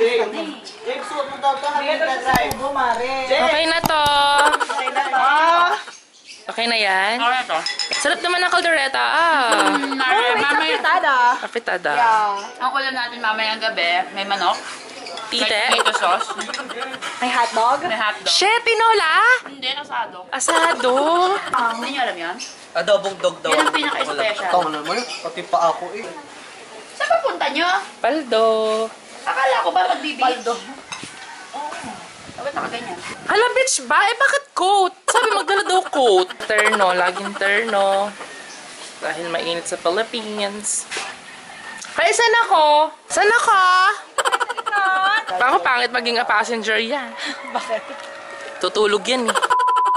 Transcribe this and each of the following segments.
James, suot mo daw ito. Hanggang ka drive. Okay na to. Okay na yan? Okay na to. Sarap naman ng kaldereta. Kapitada. Ang ulam natin mamayang gabi, may manok. Tite. May tomato sauce. May hotdog? May hotdog. Chef, tinola? Hindi, asado. Asado. Hindi niyo alam yan? Adobong dog daw. Yun ang pinaka-special. Tama naman yun. Pati pa ako eh. Saan papunta nyo? Paldo. Akala ko ba magbibig? Paldo. Ba't nakaganyan? Hala, bitch ba? Eh, bakit coat? Sabi magdala daw coat. Terno, laging terno. Dahil mainit sa Philippines. Kaya saan ako? Saan ako? Baka pangit maging a passenger yan. Bakit? Tutulog yan eh.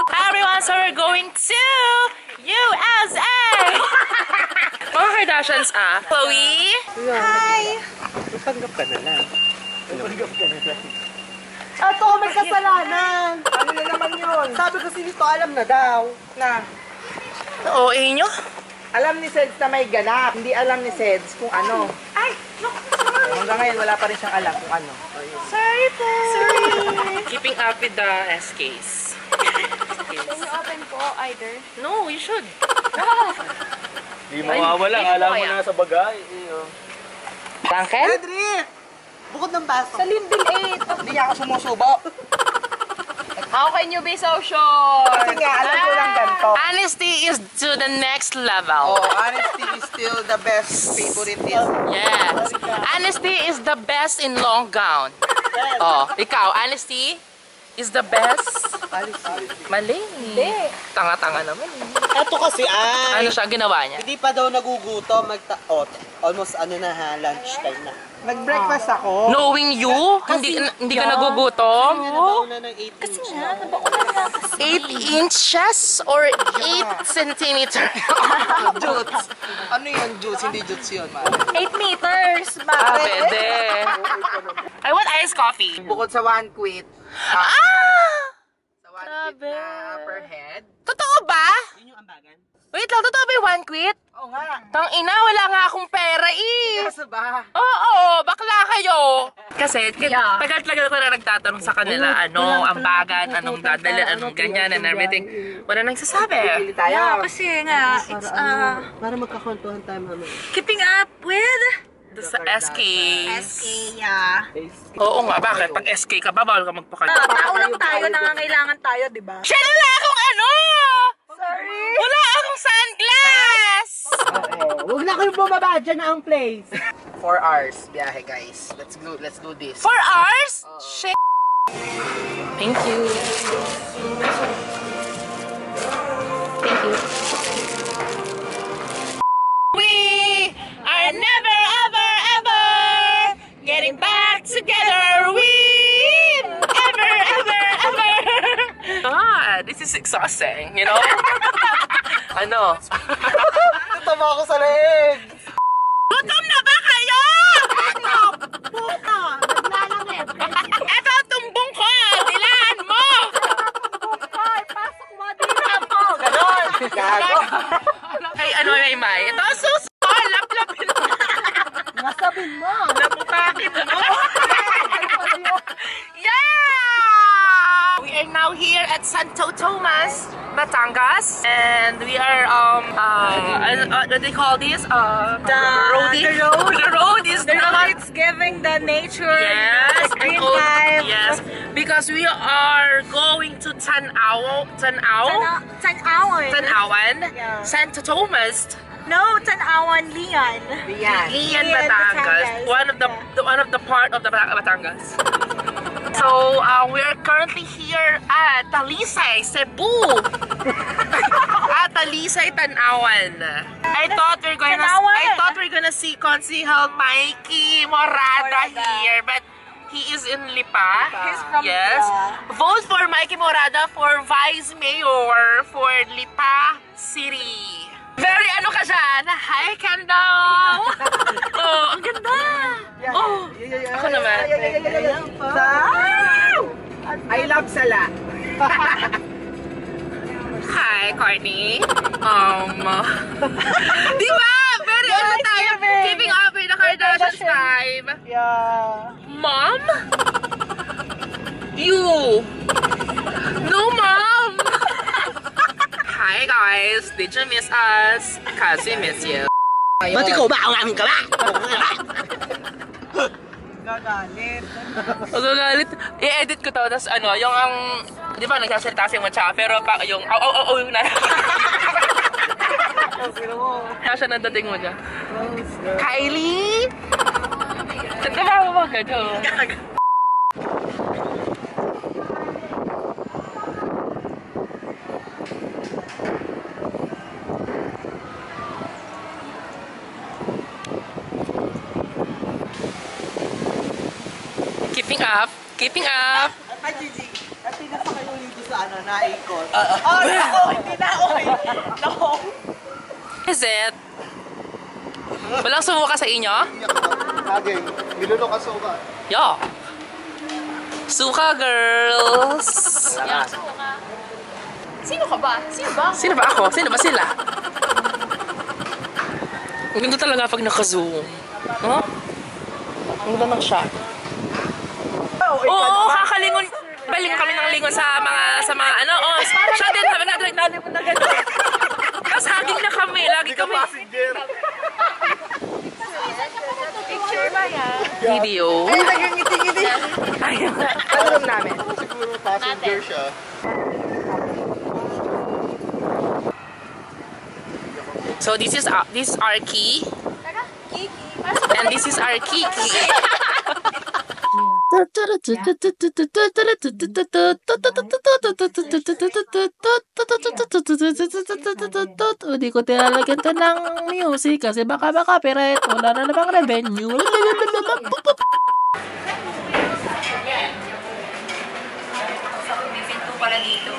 Hi everyone, so we're going to USA! Mga Kardashians Chloe? Hi! Ipanggap ka na lang. Ipanggap ka na lang. Ato, may kasalanan! Ano na naman yun? Sabi ko si Nito, alam na daw. Na. OA nyo? Alam ni Seds na may ganap. Hindi alam ni Seds kung ano. Ay! Look! Hanggang ngayon, wala pa rin siyang alam kung ano. Sorry po! Sorry! Keeping up with the SKs. Can you open po either? No, you should. Hindi mawawala, alam mo na sa bagay. Frankel? Edri! Bukod ng baso. Sa Lindil 8! Hindi niya ako sumusubo. How can you be so sure? Kasi nga, alam ko lang ganito. Honesty is to the next level. Oh, honesty is still the best favorite is. Yes. Honesty is the best in long gown. Oh, ikaw, honesty is the best. Mali. Tanga-tanga naman. Ito kasi Ano siya ginawa niya? hindi pa daw nagugutom. Almost ano na ha, lunchtime na. Nag-breakfast ako. Knowing you, hindi ka nagugutom? Nabauna ng 8 Kasi nga, nabauna na kasi. 8 inches or 8 centimeter? Jutes. Ano yun, Jutes? Hindi Jutes yun, man. 8 meters! Ah, pwede. I want iced coffee. Bukod sa one quit, Ah! sa one quit Grabe. na per head, Totoo ba? yun yung ambagan. Wait lang, totoo ba yung one quit? Oo nga. Tang ina, wala nga akong pera eh. Kaso ba? Oo, bakla kayo. Kasi tagal-tagal ko na nagtatanong sa kanila, ambagan, anong dadalhin, anong ganyan and everything. Wala nang sasabi. Bili tayo. Yeah, kasi nga, it's Para magkakwentuhan tayo mamaya. keeping up with Sa SK. yeah. Oo nga, bakit? Pag SK ka ba, bawal ka magpakal. Tao lang tayo, nangangailangan tayo, di ba? Siya, wala akong ano! Sorry! Wala akong sunglass! Huwag na kayo bumaba dyan na ang place. 4 hours biyahe, guys. Let's do this. 4 hours? Shit. Thank you. Thank you. We are never, ever, ever getting back together. We ever, ever, ever. God, this is exhausting, you know? Ano? Tama ako sa leeg. Gutom na ba kayo? Ito ang tumbong ko. Dilaan mo. Pasok mo, dinan mo! Ganon. Gago. Ay, ano may. Ito ang suso. Laplapin mo. Nasabin mo. Lapupakin mo. Yeah! We are now here at Santo Tomas, Batangas, and we are what do they call this? The road is not. It's giving the nature, Yes, the green and all- vibe. yes, because we are going to Tanawan, Yeah. Santo Tomas, No, Tanawan, Lian. Yan. Lian, Batangas, one of the part of the Batangas. So we are currently here at Talisay, Cebu. At Talisay, Tanawan. I thought we're gonna see Consihal Mikey Morada here, but he is in Lipa. He's from Lipa. Vote for Mikey Morada for Vice Mayor for Lipa City. Very ano ka dyan? Hi, Kendall! Oh, ang ganda! Oh, ako naman. I love Sala. Hi, Courtney. Di ba? Very ano tayo? Keeping up with the Kardashians. PS5. Yeah. Mom? You. No, Mom. Hi, guys. Did you miss us? Cause we miss you. Ba't ikaw ba? Ang amin ka ba? Gagalit. Magagalit. I-edit ko to. Tapos ano, yung ang... Di ba nagsasalita si Matcha? Pero pa yung... yung na... Kaya siya nadating mo dyan. Kylie! Ganda ba mo ba gado? Keeping up. Keeping up. Ay, Gigi. At pinasa kayo dito sa ano, naikot. Oh, no! Hindi na okay. No! Is it? Walang sumuka sa inyo? Aging, minuno ka suka. Yo! Suka girls! Sino ka ba? Sino ba? Sino ba ako? Sino ba sila? Ang ganda talaga pag naka-zoom. Huh? Ang ganda ng shot. Oo, kakalingon. Baling kami ng lingon sa mga ano. Oh, siya din. Sabi natin, nagnalimon na gano'n. Tapos haging na kami. Lagi kami. Picture ba yan? Video. Ay, nagangiti-ngiti. Ayun. Ano room namin? Siguro passenger siya. So this is our key. Kiki. And this is our Kiki. Hindi ko tinalagyan to ng music kasi baka copyright. Wala na namang revenue. May pinto pala dito.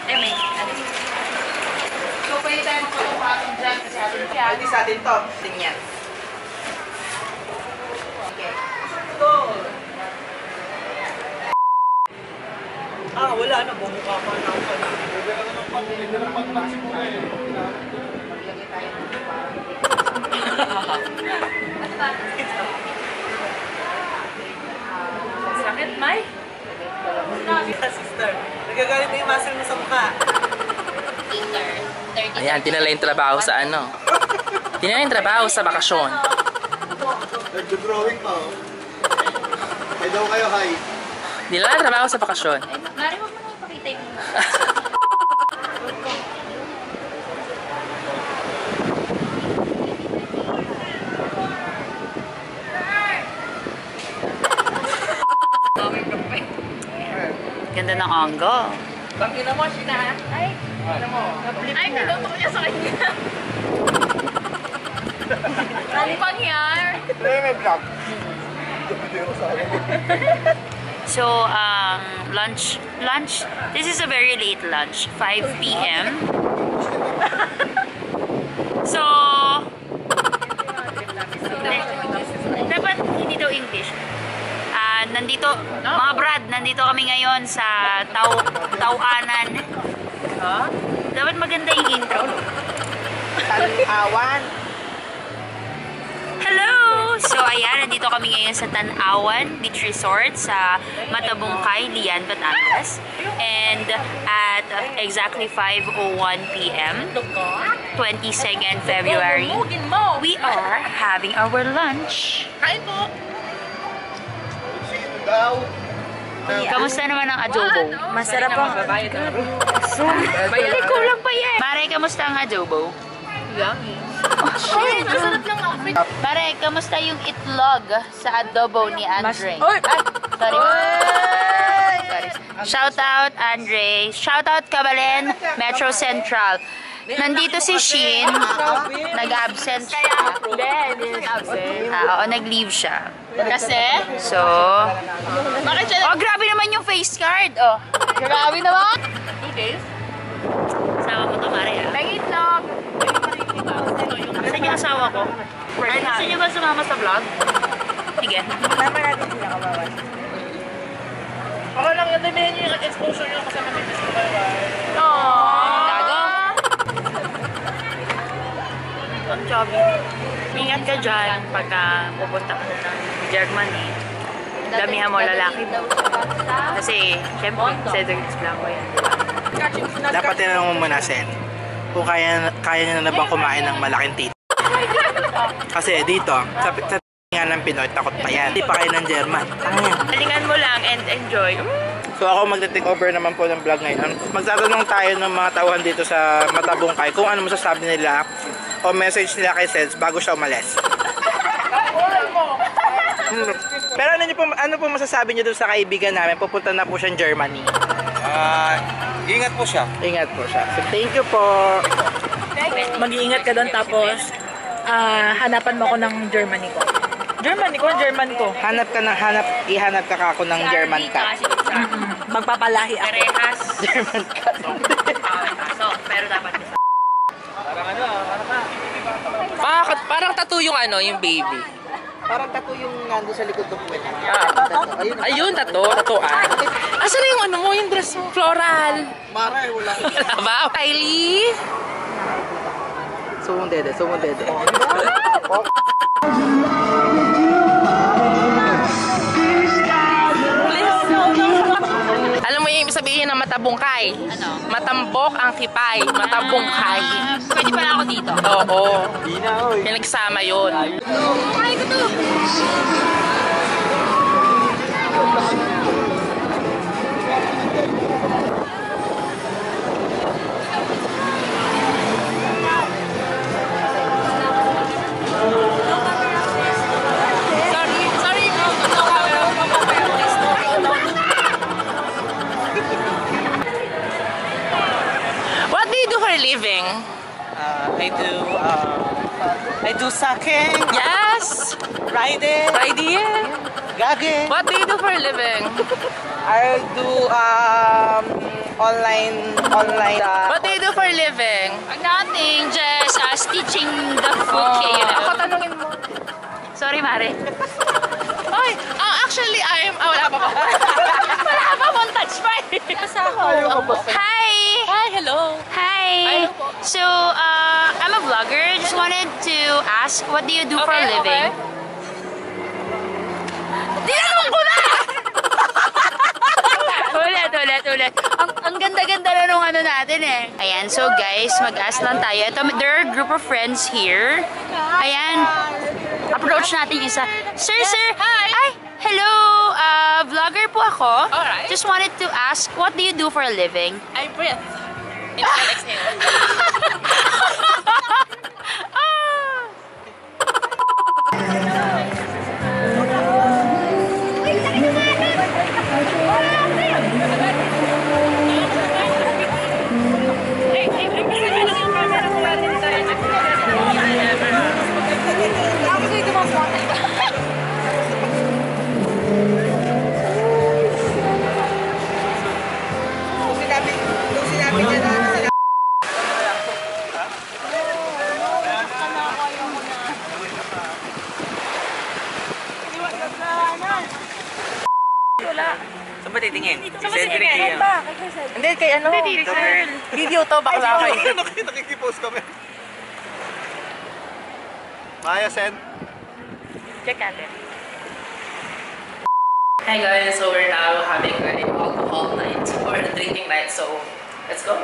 May So pwede tayo magpapatong dyan kasi atin Pwede sa atin to. tingyan. Wala na. Bumukha pa na ako. Sakit, May? Sister, nagagalit na yung muscle mo sa mukha. Ayan, tinala yung trabaho sa ano. Tinala yung trabaho sa bakasyon. Nag-drawing pa oh. Hay daw kayo, hay. Tinala yung trabaho sa bakasyon. Mari, huwag mo na ipakita yung Ganda ng anggo. Pagkina mo, Shina. Ay, pinuto ko niya sa kanya. Ang pangyar. May vlog. So, lunch, this is a very late lunch, 5 p.m. So, dapat hindi daw English. Nandito, mga brad, nandito kami ngayon sa Tawanan. Dapat maganda yung intro. Tanawan. Hello! So, ayan, nandito kami ngayon sa Tanawan Beach Resort sa Matabungkay, Lian, Batangas. And at exactly 5:01 p.m., 22nd February, we are having our lunch. Kain po. Kamusta naman ang adobo? Masarap po. Balik ko lang pa yan. Mare, kamusta ang adobo? Ay, masarap lang outfit. Mare, kamusta yung itlog sa adobo ni Andre? Oy! Sorry. Sorry. Shout out, Andre. Shout out, Kabalen, Metro Central. Nandito si Shin. Nag-absent siya. Hindi nag-absent. Oo, nag-leave siya. Kasi? So, Bakit siya? oh, grabe naman yung face card. Oh, Grabe naman. 2 days. sama mo to, Mare. Ah. May itlog. Saan yung asawa ko? Ay, gusto niyo ba sumama sa vlog? Sige. Tama natin sila kabawan. Okay lang yun, sabihin niyo yung exposure niyo kasi mamimiss ko kayo. Aww. Gago. Chubby. Ingat ka dyan pagka pupunta ka na ng Germany. Damihan mo lalaki mo. Kasi, syempre, Cedric's Blanco yan, diba? Dapat tinanong mo muna, Sen, kung kaya niya na bang kumain ng malaking tito. Kasi dito, sa nga ng Pinoy, takot pa yan. Hindi pa kayo ng German. Galingan mo lang and enjoy. So ako magte-take over naman po ng vlog ngayon. Magtatanong tayo ng mga tauhan dito sa Matabungkay kung ano masasabi nila o message nila kay Seds bago siya umalis. Pero ano po masasabi niyo dun sa kaibigan namin? Pupunta na po siyang Germany. Ingat po siya. Ingat po siya. So thank you po. Mag-iingat ka doon tapos hanapan mo ako ng Germany ko. German ko. Ihanap ka ako ng German ka. Magpapalahi ako. Parehas. German ka. So, pero dapat isa. Parang tattoo yung yung baby. Parang tattoo yung nando sa likod ng puwet. Ayun, tatuan. Asan yung mo, yung dress mo, floral? Maray, wala. Ba, Kylie? Sumundede. Alam mo yung sabihin ng matabungkay? Ano? Matambok ang kipay, matabungkay. Pwede pala ako dito. Oo. Pinagsama yun. Ay, ko to! Living. I do sake, Yes. riding, Gage. What do you do for a living? I do online. What do you do for a living? Nothing, just teaching the food kayo. Ako tanungin mo. Sorry, Mare. Ay, actually, wala pa. Wala pa, montage pa. Hi! Hi, hello. Hi! So, I'm a vlogger. Just wanted to ask, what do you do for a living? Tinanong ko na! Ulit. Ang ganda-ganda na nung natin eh. Ayan, so guys, mag-ask lang tayo. Ito, there are a group of friends here. Ayan. Approach natin isa. Sir! Hi! Ay, hello! Vlogger po ako. Alright. Just wanted to ask, what do you do for a living? I breathe. Inhale, exhale. Saan ba titingin? Cedric yan. Hindi, kay ano? Video to, bakla kayo. Nakikipost kami. Maya, Sen. Check natin. Hi guys, so we're now having an alcohol night or a drinking night, so let's go.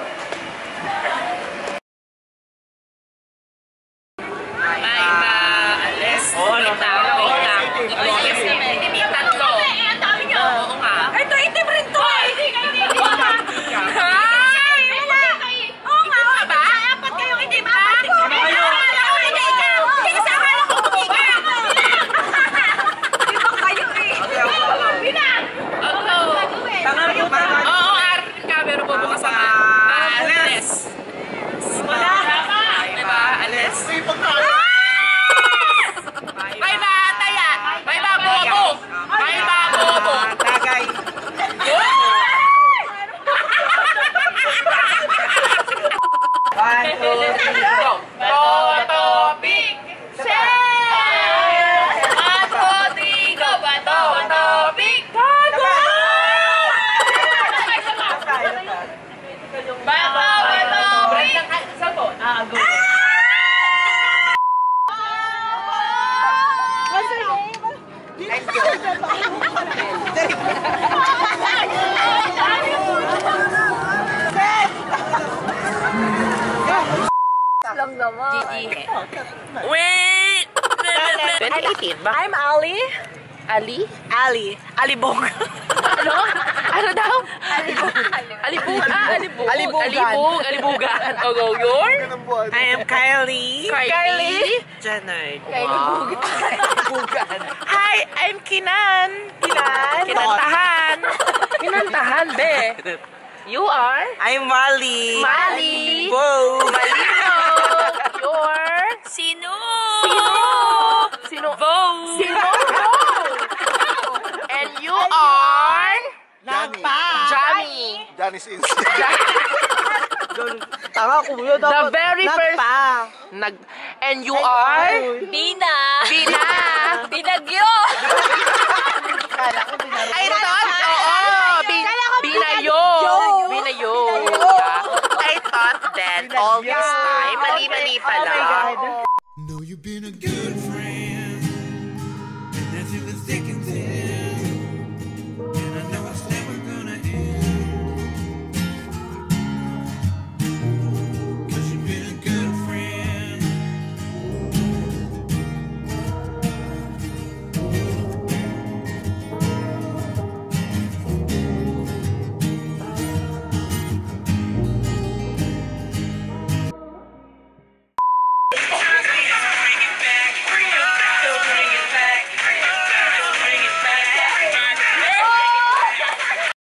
lang naman. Gigi. Wait! 2018 ba? I'm Ali. Ali? Ali. Alibog. Ano? Ano daw? Alibog. Alibog. Ah, alibog. Alibugan. Alibog. Alibugan. O, go, your? I am Kylie. Kylie. Jenner. Alibugan. Hi, I'm Kinan. Kinan. Kinantahan. Kinantahan, be. You are? I'm Mali. Mali. Whoa. Malino. Your? Sino? Sino? Vogue. Sino? And you are? Johnny. Janice is. Tama ko yun. The very first. And you are? Bina. Bina. Binagyo. I thought, oo. Binayo. Binayo. I thought then all this time. Mali-mali pala. No, you've been a good